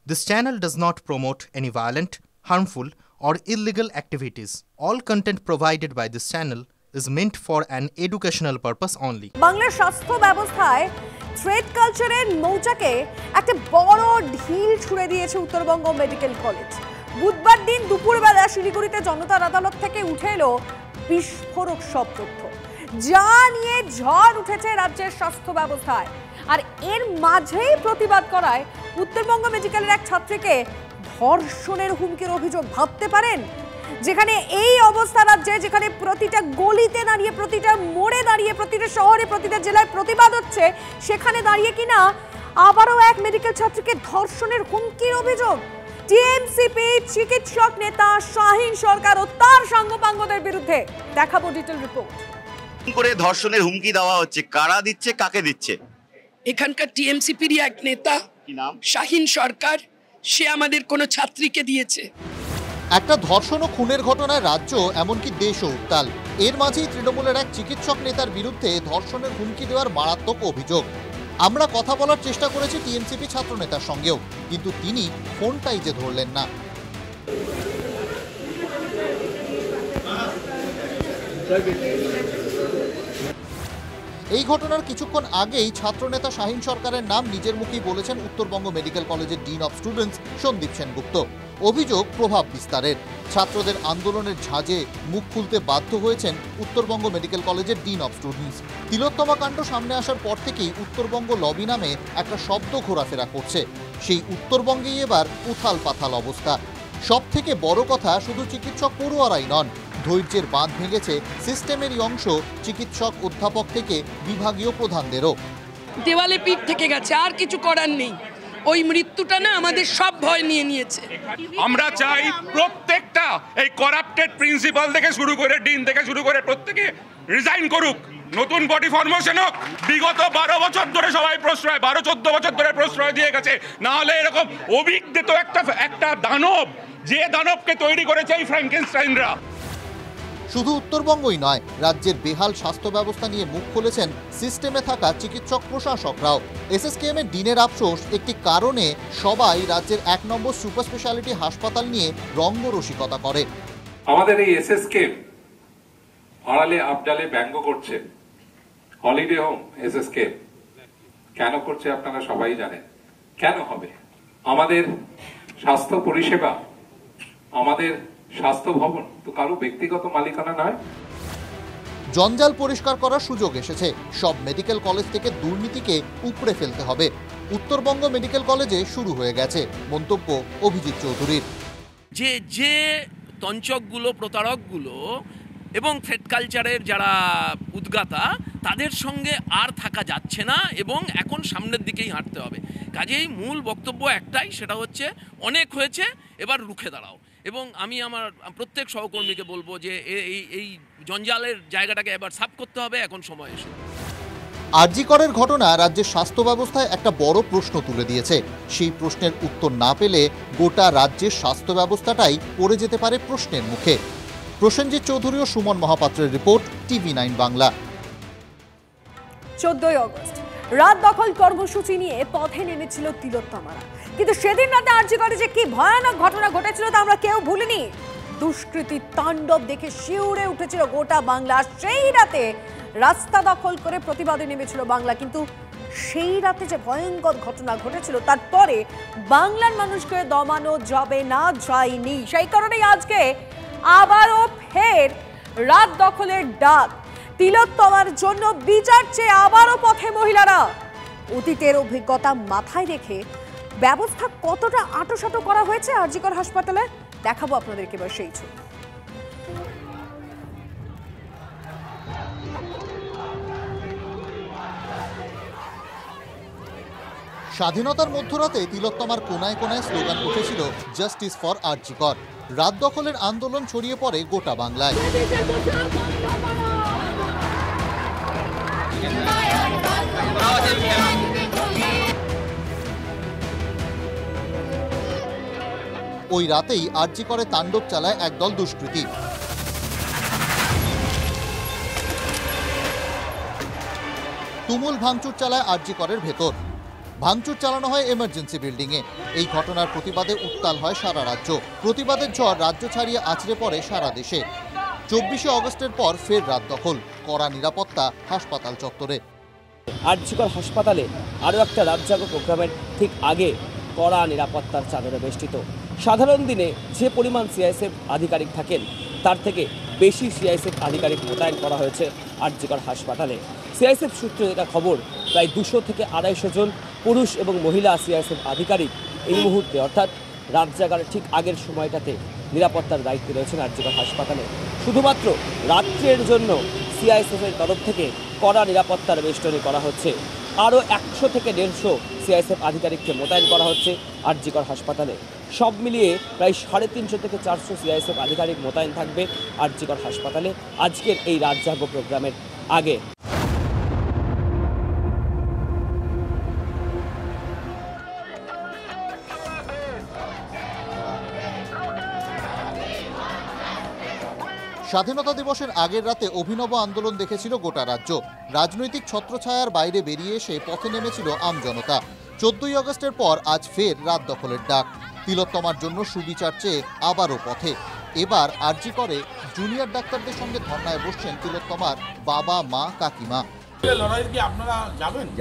This channel does not promote any violent, harmful, or illegal activities. All content provided by this channel is meant for an educational purpose only. বাংলার স্বাস্থ্য ব্যবস্থায় thread কালচারের মৌচাকে একটা বড় ঢিল ছুঁড়ে দিয়েছে উত্তরবঙ্গ মেডিকেল কলেজ। বুধবার দিন দুপুরবেলা শিলিগুড়িতে জনতার আদালত থেকে উঠে এলো বিস্ফোরক সব তথ্য, যা নিয়ে ঝড় উঠেছে রাজ্যের স্বাস্থ্য ব্যবস্থায়। আর এর মাঝেই প্রতিবাদ করায় উত্তরবঙ্গ মেডিকেলের এক ছাত্রীকে ধর্ষণের হুমকির অভিযোগ। ভাবতে পারেন, যেখানে এই অবস্থা রাজ্যে, যেখানে প্রতিটা গলিতে দাঁড়িয়ে, প্রতিটা মোড়ে দাঁড়িয়ে, প্রতিটা শহরে, প্রতিটা জেলায় প্রতিবাদ হচ্ছে, সেখানে দাঁড়িয়ে কিনা আবারও এক মেডিকেল ছাত্রীকে ধর্ষণের হুমকির অভিযোগ। টিএমসিপি চিকিৎসক নেতা শাহিন সরকার ও তার সাঙ্গপাঙ্গদের বিরুদ্ধে। দেখাবো ডিটেইল রিপোর্ট। করে ধর্ষণের হুমকি দেওয়া হচ্ছে, কারা দিচ্ছে, কাকে দিচ্ছে? এখানকার টিএমসিপির এক নেতা, কি নাম? শাহিন সরকার, সে আমাদের কোনো ছাত্রীকে দিয়েছে। একটা ধর্ষণ ও খুনের ঘটনায় রাজ্য এমনকি দেশও উত্তাল। এর মাঝেই তৃণমূলের এক চিকিৎসক নেতার বিরুদ্ধে ধর্ষণের হুমকি দেওয়ার মারাত্মক অভিযোগ। আমরা কথা বলার চেষ্টা করেছি টিএমসিপি ছাত্র নেতার সঙ্গেও, কিন্তু তিনি ফোনটাই যে ধরলেন না। এই ঘটনার কিছুক্ষণ আগেই ছাত্রনেতা শাহিন সরকারের নাম নিজের মুখেই বলেছেন উত্তরবঙ্গ মেডিকেল কলেজের dean of students Sandip Sengupta. অভিযোগ প্রভাব বিস্তারের। ছাত্রদের আন্দোলনের ঝাঁজে মুখ খুলতে বাধ্য হয়েছেন উত্তরবঙ্গ মেডিকেল কলেজের ডিন অফ স্টুডেন্টস। তিলোত্তমা কাণ্ড সামনে আসার পর থেকেই উত্তরবঙ্গ লবি নামে একটা শব্দ ঘোরাফেরা করছে। সেই উত্তরবঙ্গেই এবার উথাল পাথাল অবস্থা। সব থেকে বড় কথা, শুধু চিকিৎসক পড়ুয়ারাই নন, ধৈর্যের বাঁধ ভেঙেছে সিস্টেমেরই অংশ চিকিৎসক, অধ্যাপক থেকে বিভাগীয় প্রধানদেরও। দেওয়ালে পিঠ থেকে গেছে, আর কিছু করার নেই। ওই মৃত্যুটা না আমাদের সব ভয় নিয়ে নিয়েছে। আমরা চাই প্রত্যেকটা এই করাপ্টেড প্রিন্সিপাল থেকে শুরু করে ডিন থেকে শুরু করে প্রত্যেকে রিজাইন করুক, নতুন বডি ফরমেশন হোক। বিগত 12 বছর ধরে সবাই প্রশ্রয়, 12-14 বছর ধরে প্রশ্রয় দিয়ে গেছে। না হলে এরকম অভিজ্ঞ তো একটা দানব, যে দানবকে তৈরি করেছে এই ফ্র্যাঙ্কেনস্টাইনরা। শুধু উত্তরবঙ্গই নয়, রাজ্যের বেহাল স্বাস্থ্য ব্যবস্থা নিয়ে মুখ খুলেছেন সিস্টেমে থাকা চিকিৎসক প্রশাসকরাও। এসএসকেএম এর ডিনের আফসোস, একটি কারণে সবাই রাজ্যের 1 নম্বর সুপার স্পেশালিটি হাসপাতাল নিয়ে রঙ্গরসিকতা করে। আমাদের এই এসএসকেএম আড়ালে আবডালে ব্যঙ্গ করছে। হলিডে হোম এসএসকেএম কেন করছে আপনারা সবাই জানেন। কেন হবে? আমাদের স্বাস্থ্য পরিষেবা, আমাদের স্বাস্থ্য ভবন তো কারো ব্যক্তিগত মালিকানা নয়। জঞ্জাল পরিষ্কার করার সুযোগ এসেছে। সব মেডিকেল কলেজ থেকে দুর্নীতিকে উপড়ে ফেলতে হবে। উত্তরবঙ্গ মেডিকেল কলেজে শুরু হয়ে গেছে, মন্তব্য অভিজিৎ চৌধুরীর। যে তঞ্চকগুলো, প্রতারকগুলো এবং থ্রেড কালচারের যারা উদ্গাতা, তাদের সঙ্গে আর থাকা যাচ্ছে না এবং এখন সামনের দিকেই হাঁটতে হবে। কাজেই মূল বক্তব্য একটাই, সেটা হচ্ছে অনেক হয়েছে, এবার রুখে দাঁড়াও। এবং আমি আমার প্রত্যেক সহকর্মীকে বলবো যে এই জঞ্জালের জায়গাটাকে এবার সাফ করতে হবে, এখন সময় এসে। আরজি করের ঘটনা রাজ্যের স্বাস্থ্য ব্যবস্থায় একটা বড় প্রশ্ন তুলে দিয়েছে। সেই প্রশ্নের উত্তর না পেলে গোটা রাজ্যের স্বাস্থ্য ব্যবস্থাটাই পড়ে যেতে পারে প্রশ্নের মুখে। প্রসেনজিৎ চৌধুরী ও সুমন মহাপাত্রের রিপোর্ট, TV9 বাংলা। 14 আগস্ট রাত দখল কর্মসূচি নিয়ে পথে নেমেছিল তিলোত্তমারা, কিন্তু সেদিন রাতে আরজি করে যে কি ভয়ানক ঘটনা ঘটেছিল তা আমরা কেউ ভুলিনি। দুষ্কৃতী তাণ্ডব দেখে শিউরে উঠেছিল গোটা বাংলা। সেই রাতে রাস্তা দখল করে প্রতিবাদে নেমেছিল বাংলা, কিন্তু সেই রাতে যে ভয়ঙ্কর ঘটনা ঘটেছিল তারপরে বাংলার মানুষকে দমানো যাবে না, যায়নি। সেই কারণেই আজকে আবারও ফের রাত দখলের ডাক। তিলোত্তমার জন্য বিচার চেয়ে আবারও পথে মহিলারা। অতীতের অভিজ্ঞতা মাথায় রেখে ব্যবস্থা কতটা আঁটোসাঁটো করা হয়েছে আরজি কর হাসপাতালে, দেখাবো আপনাদেরকে এবার সেই ছবি। স্বাধীনতার মধ্যরাতে তিলোত্তমার কোনায় কোনায় স্লোগান উঠেছিল জাস্টিস ফর আরজি কর। রাত দখলের আন্দোলন ছড়িয়ে পড়ে গোটা বাংলায়। ওই রাতেই আরজি করে তাণ্ডব চালায় একদল দুষ্কৃতী। তুমুল ভাঙচুর চালায় আরজি করের ভেতর। ভাঙচুর চালানো হয় এমার্জেন্সি বিল্ডিংয়ে। এই ঘটনার প্রতিবাদে উত্তাল হয় সারা রাজ্য। প্রতিবাদের ঝড় রাজ্য ছাড়িয়ে আছড়ে পড়ে সারা দেশে। 24শে অগস্টের পর ফের রাত দখল, কড়া নিরাপত্তা হাসপাতাল চত্বরে। আরজিকর হাসপাতালে আরও একটা রাত জাগো প্রোগ্রামের ঠিক আগে কড়া নিরাপত্তার চাদরে বেষ্টিত। সাধারণ দিনে যে পরিমাণ সিআইএসএফ আধিকারিক থাকেন তার থেকে বেশি সিআইএসএফ আধিকারিক মোতায়েন করা হয়েছে আরজিকর হাসপাতালে। সিআইএসএফ সূত্রে এটা খবর, প্রায় 200 থেকে 250 জন পুরুষ এবং মহিলা সিআইএসএফ আধিকারিক এই মুহূর্তে অর্থাৎ রাত জাগার ঠিক আগের সময়টাতে নিরাপত্তার দায়িত্বে রয়েছেন আরজিকর হাসপাতালে। শুধুমাত্র রাত্রের জন্য সিআইএসএফের তরফ থেকে কড়া নিরাপত্তার বেষ্টনী করা হচ্ছে। আরও 100 থেকে 150 সিআইএসএফ আধিকারিককে মোতায়েন করা হচ্ছে আরজিকর হাসপাতালে। সব মিলিয়ে প্রায় 350 থেকে 400 সিআইএসএফ আধিকারিক মোতায়েন থাকবে আরজিকর হাসপাতালে আজকের এই রাত জাগো প্রোগ্রামের আগে। স্বাধীনতা দিবসের আগের রাতে অভিনব আন্দোলন দেখেছিল গোটা রাজ্য। রাজনৈতিক ছত্রছায়ার বাইরে বেরিয়ে এসে পথে নেমেছিল আমজনতা। 14ই আগস্টের পর আজ ফের রাত দখলের ডাক। তিলোত্তমার জন্য সুবিচার চেয়ে আবারও পথে। এবার আরজি করে জুনিয়র ডাক্তারদের সঙ্গে ধর্নায় বসছেন তিলোত্তমার বাবা, মা, কাকিমা।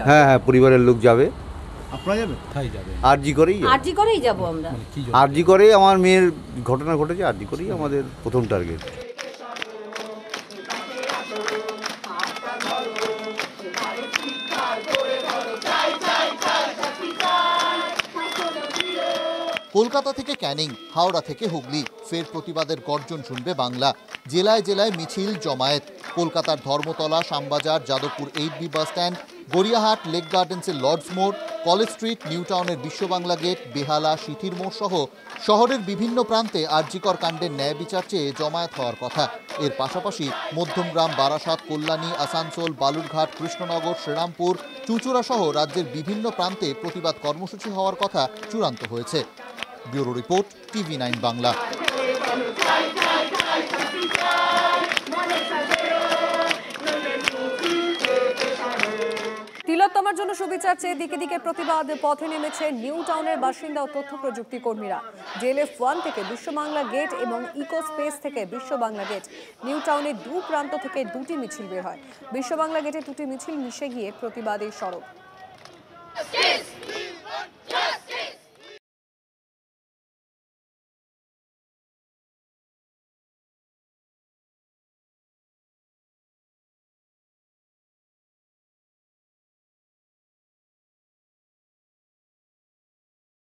হ্যাঁ, পরিবারের লোক যাবে। আপনারা যাবেন? আরজি করেই যাব আমরা। আরজি করেই আমার মেয়ের ঘটনা ঘটেছে, আরজি করেই আমাদের প্রথম টার্গেট। কলকাতা থেকে ক্যানিং, হাওড়া থেকে হুগলি, ফের প্রতিবাদের গর্জন শুনবে বাংলা। জেলায় জেলায় মিছিল জমায়েত। কলকাতার Dharmatala, Shyambazar, Jadavpur 8B bus stand, Gariahat, lake গার্ডেন্সের লর্ডস মোড়, কলেজ স্ট্রিট, নিউ টাউনের বিশ্ববাংলা গেট, বেহালা, সিথির মোড় সহ শহরের বিভিন্ন প্রান্তে আরজিকর কাণ্ডের ন্যায় বিচার চেয়ে জমায়েত হওয়ার কথা। এর পাশাপাশি মধ্যমগ্রাম, বারাসাত, কল্যাণী, আসানসোল, বালুরঘাট, কৃষ্ণনগর, শ্রীরামপুর, চুঁচুড়া সহ রাজ্যের বিভিন্ন প্রান্তে প্রতিবাদ কর্মসূচি হওয়ার কথা চূড়ান্ত হয়েছে। Bureau report, TV9 Bangla. তিলোত্তমার জন্য সুবিচার চেয়ে দিকে দিকে প্রতিবাদ পথে নেমেছে নিউ টাউনের বাসিন্দা ও তথ্য প্রযুক্তি কর্মীরা। DLF1 থেকে বিশ্ব বাংলা গেট এবং ইকো স্পেস থেকে বিশ্ব বাংলা গেট, নিউ টাউনের দু প্রান্ত থেকে দুটি মিছিল বের হয়। বিশ্ব বাংলা গেটে দুটি মিছিল মিশে গিয়ে প্রতিবাদের সড়ক।